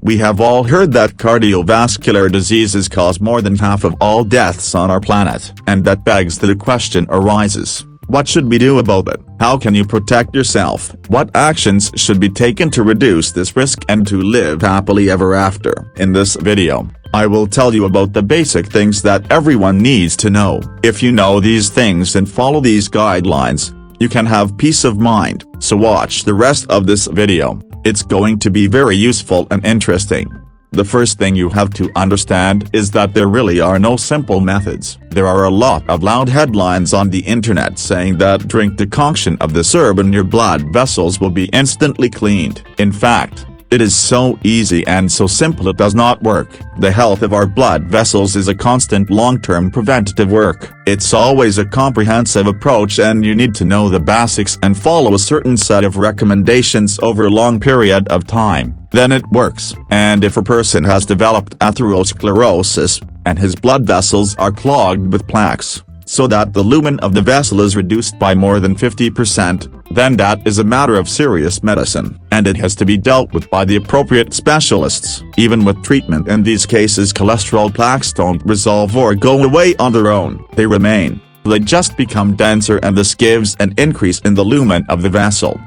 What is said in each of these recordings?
We have all heard that cardiovascular diseases cause more than half of all deaths on our planet, and that begs the question arises. What should we do about it? How can you protect yourself? What actions should be taken to reduce this risk and to live happily ever after? In this video, I will tell you about the basic things that everyone needs to know. If you know these things and follow these guidelines, you can have peace of mind. So watch the rest of this video. It's going to be very useful and interesting. The first thing you have to understand is that there really are no simple methods. There are a lot of loud headlines on the internet saying that drink decoction of this herb and your blood vessels will be instantly cleaned. In fact, it is so easy and so simple it does not work. The health of our blood vessels is a constant long-term preventative work. It's always a comprehensive approach and you need to know the basics and follow a certain set of recommendations over a long period of time. Then it works. And if a person has developed atherosclerosis, and his blood vessels are clogged with plaques, so that the lumen of the vessel is reduced by more than 50%, then that is a matter of serious medicine, and it has to be dealt with by the appropriate specialists. Even with treatment in these cases, cholesterol plaques don't resolve or go away on their own, they remain. They just become denser and this gives an increase in the lumen of the vessel.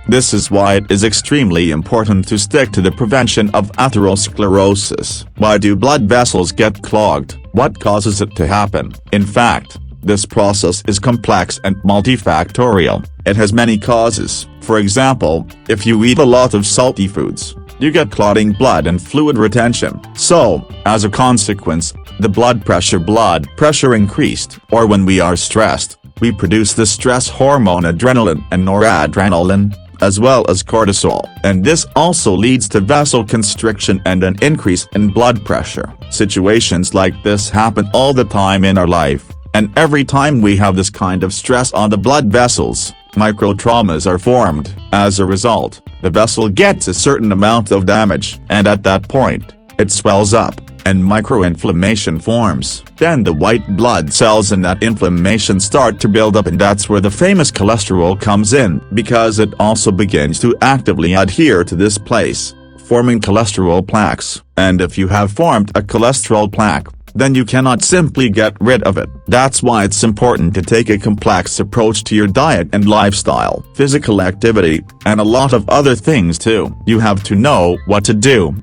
This is why it is extremely important to stick to the prevention of atherosclerosis. Why do blood vessels get clogged? What causes it to happen? In fact, this process is complex and multifactorial. It has many causes. For example, if you eat a lot of salty foods, you get clotting blood and fluid retention. So, as a consequence, the blood pressure increased. Or when we are stressed, we produce the stress hormone adrenaline and noradrenaline, as well as cortisol, and this also leads to vessel constriction and an increase in blood pressure. Situations like this happen all the time in our life, and every time we have this kind of stress on the blood vessels, microtraumas are formed. As a result, the vessel gets a certain amount of damage, and at that point, it swells up, and microinflammation forms. Then the white blood cells in that inflammation start to build up, and that's where the famous cholesterol comes in, because it also begins to actively adhere to this place, forming cholesterol plaques. And if you have formed a cholesterol plaque, then you cannot simply get rid of it. That's why it's important to take a complex approach to your diet and lifestyle, physical activity, and a lot of other things too. You have to know what to do.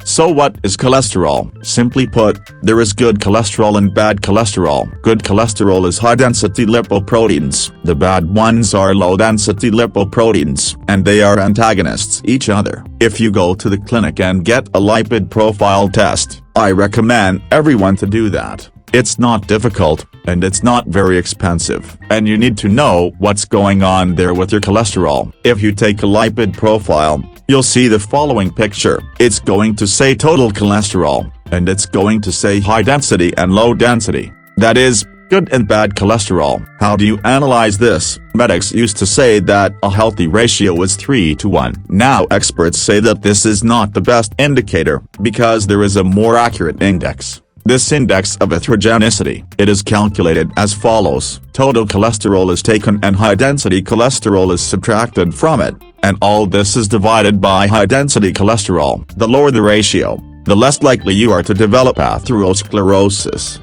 So what is cholesterol? Simply put, there is good cholesterol and bad cholesterol. Good cholesterol is high-density lipoproteins. The bad ones are low-density lipoproteins, and they are antagonists each other. If you go to the clinic and get a lipid profile test, I recommend everyone to do that. It's not difficult, and it's not very expensive, and you need to know what's going on there with your cholesterol. If you take a lipid profile, you'll see the following picture. It's going to say total cholesterol, and it's going to say high density and low density. That is, good and bad cholesterol. How do you analyze this? Medics used to say that a healthy ratio is 3:1. Now experts say that this is not the best indicator, because there is a more accurate index. This index of atherogenicity, it is calculated as follows. Total cholesterol is taken and high-density cholesterol is subtracted from it, and all this is divided by high-density cholesterol. The lower the ratio, the less likely you are to develop atherosclerosis.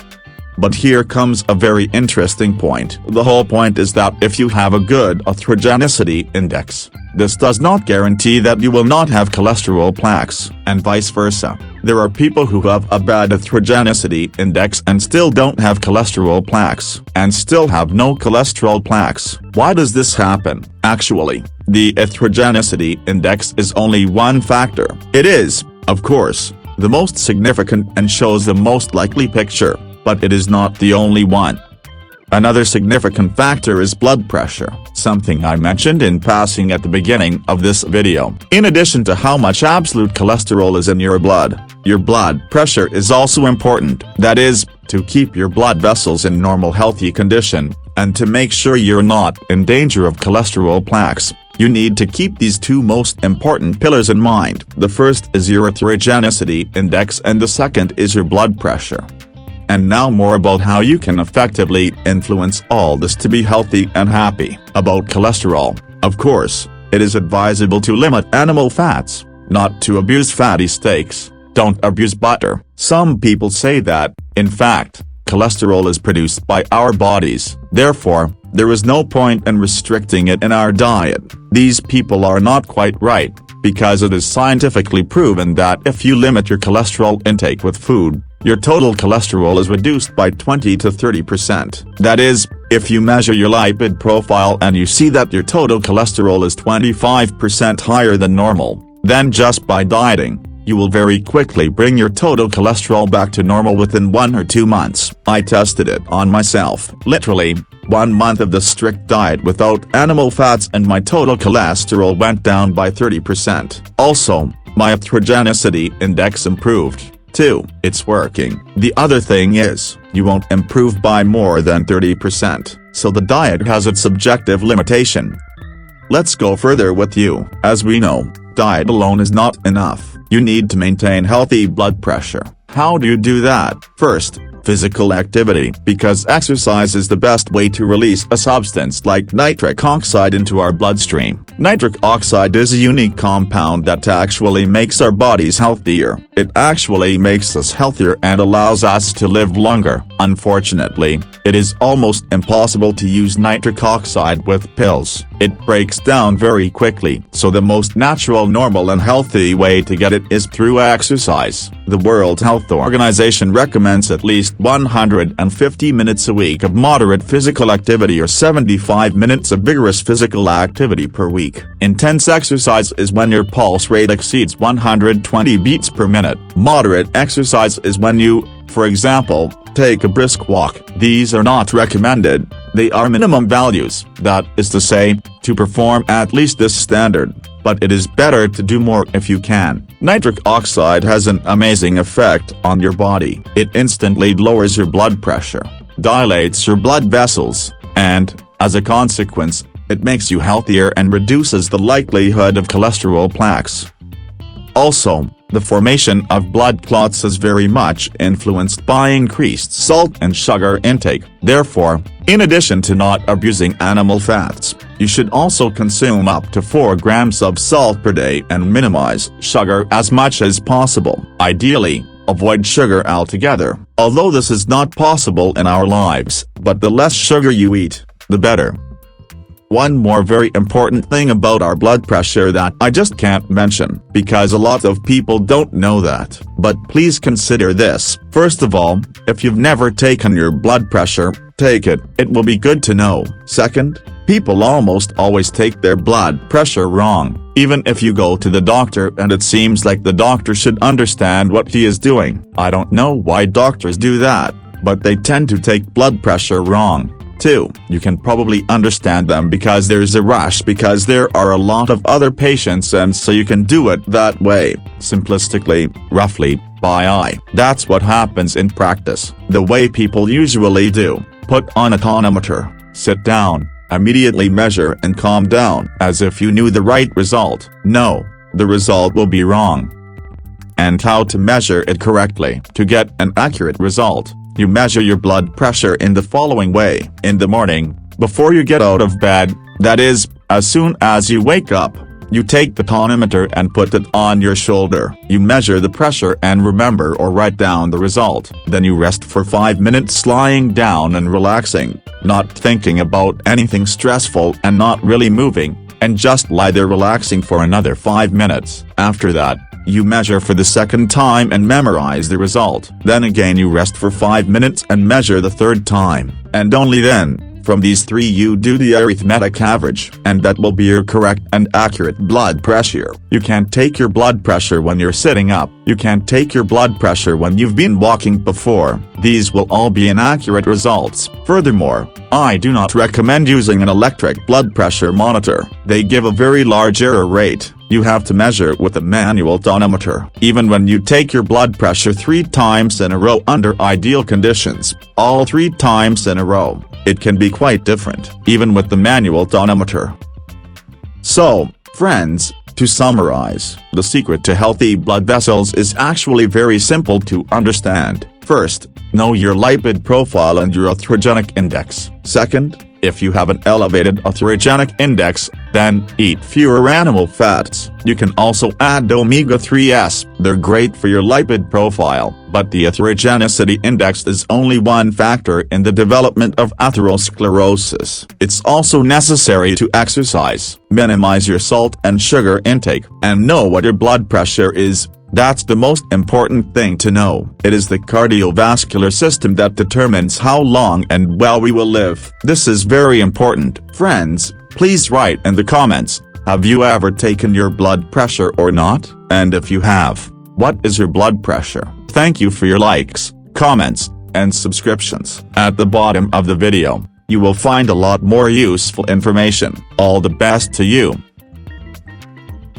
But here comes a very interesting point. The whole point is that if you have a good atherogenicity index, this does not guarantee that you will not have cholesterol plaques, and vice versa. There are people who have a bad atherogenicity index and still don't have cholesterol plaques, and still have no cholesterol plaques. Why does this happen? Actually, the atherogenicity index is only one factor. It is, of course, the most significant and shows the most likely picture, but it is not the only one. Another significant factor is blood pressure, something I mentioned in passing at the beginning of this video. In addition to how much absolute cholesterol is in your blood pressure is also important. That is, to keep your blood vessels in normal healthy condition, and to make sure you're not in danger of cholesterol plaques. You need to keep these two most important pillars in mind. The first is your atherogenicity index and the second is your blood pressure. And now more about how you can effectively influence all this to be healthy and happy. About cholesterol, of course, it is advisable to limit animal fats. not to abuse fatty steaks. Don't abuse butter. Some people say that, in fact, cholesterol is produced by our bodies. Therefore, there is no point in restricting it in our diet. These people are not quite right, because it is scientifically proven that if you limit your cholesterol intake with food, your total cholesterol is reduced by 20 to 30%. That is, if you measure your lipid profile and you see that your total cholesterol is 25% higher than normal, then just by dieting, you will very quickly bring your total cholesterol back to normal within 1 or 2 months. I tested it on myself. Literally, 1 month of the strict diet without animal fats and my total cholesterol went down by 30%. Also, my atherogenicity index improved, too. It's working. The other thing is, you won't improve by more than 30%, so the diet has its subjective limitation. Let's go further with you. As we know, diet alone is not enough. You need to maintain healthy blood pressure. How do you do that? First, physical activity, because exercise is the best way to release a substance like nitric oxide into our bloodstream. Nitric oxide is a unique compound that actually makes our bodies healthier. It actually makes us healthier and allows us to live longer. Unfortunately, it is almost impossible to use nitric oxide with pills. It breaks down very quickly, so the most natural, normal and healthy way to get it is through exercise. The World Health Organization recommends at least 150 minutes a week of moderate physical activity or 75 minutes of vigorous physical activity per week. Intense exercise is when your pulse rate exceeds 120 beats per minute. Moderate exercise is when you, for example, take a brisk walk. These are not recommended, they are minimum values, that is to say, to perform at least this standard, but it is better to do more if you can. Nitric oxide has an amazing effect on your body. It instantly lowers your blood pressure, dilates your blood vessels, and, as a consequence, it makes you healthier and reduces the likelihood of cholesterol plaques. Also, the formation of blood clots is very much influenced by increased salt and sugar intake. Therefore, in addition to not abusing animal fats, you should also consume up to 4 grams of salt per day and minimize sugar as much as possible. Ideally, avoid sugar altogether. Although this is not possible in our lives, but the less sugar you eat, the better. One more very important thing about our blood pressure that I just can't mention, because a lot of people don't know that, but please consider this. First of all, if you've never taken your blood pressure, take it. It will be good to know. Second, people almost always take their blood pressure wrong, even if you go to the doctor and it seems like the doctor should understand what he is doing. I don't know why doctors do that, but they tend to take blood pressure wrong. 2. You can probably understand them because there's a rush because there are a lot of other patients and so you can do it that way, simplistically, roughly, by eye. That's what happens in practice. The way people usually do, put on a tonometer, sit down, immediately measure and calm down, as if you knew the right result. No, the result will be wrong. And how to measure it correctly? To get an accurate result, you measure your blood pressure in the following way. In the morning, before you get out of bed, that is, as soon as you wake up, you take the tonometer and put it on your shoulder. You measure the pressure and remember or write down the result. Then you rest for 5 minutes lying down and relaxing, not thinking about anything stressful and not really moving, and just lie there relaxing for another 5 minutes. After that, you measure for the second time and memorize the result. Then again you rest for 5 minutes and measure the third time, and only then, from these 3 you do the arithmetic average, and that will be your correct and accurate blood pressure. You can't take your blood pressure when you're sitting up, you can't take your blood pressure when you've been walking before. These will all be inaccurate results. Furthermore, I do not recommend using an electric blood pressure monitor. They give a very large error rate. You have to measure with a manual tonometer. Even when you take your blood pressure 3 times in a row under ideal conditions, all 3 times in a row, it can be quite different, even with the manual tonometer. So, friends, to summarize, the secret to healthy blood vessels is actually very simple to understand. First, know your lipid profile and your atherogenic index. Second, If you have an elevated atherogenic index, then eat fewer animal fats. You can also add omega-3s. They're great for your lipid profile, but the atherogenicity index is only one factor in the development of atherosclerosis. It's also necessary to exercise, minimize your salt and sugar intake, and know what your blood pressure is. That's the most important thing to know. It is the cardiovascular system that determines how long and well we will live. This is very important. Friends, please write in the comments, have you ever taken your blood pressure or not? And if you have, what is your blood pressure? Thank you for your likes, comments, and subscriptions. At the bottom of the video, you will find a lot more useful information. All the best to you.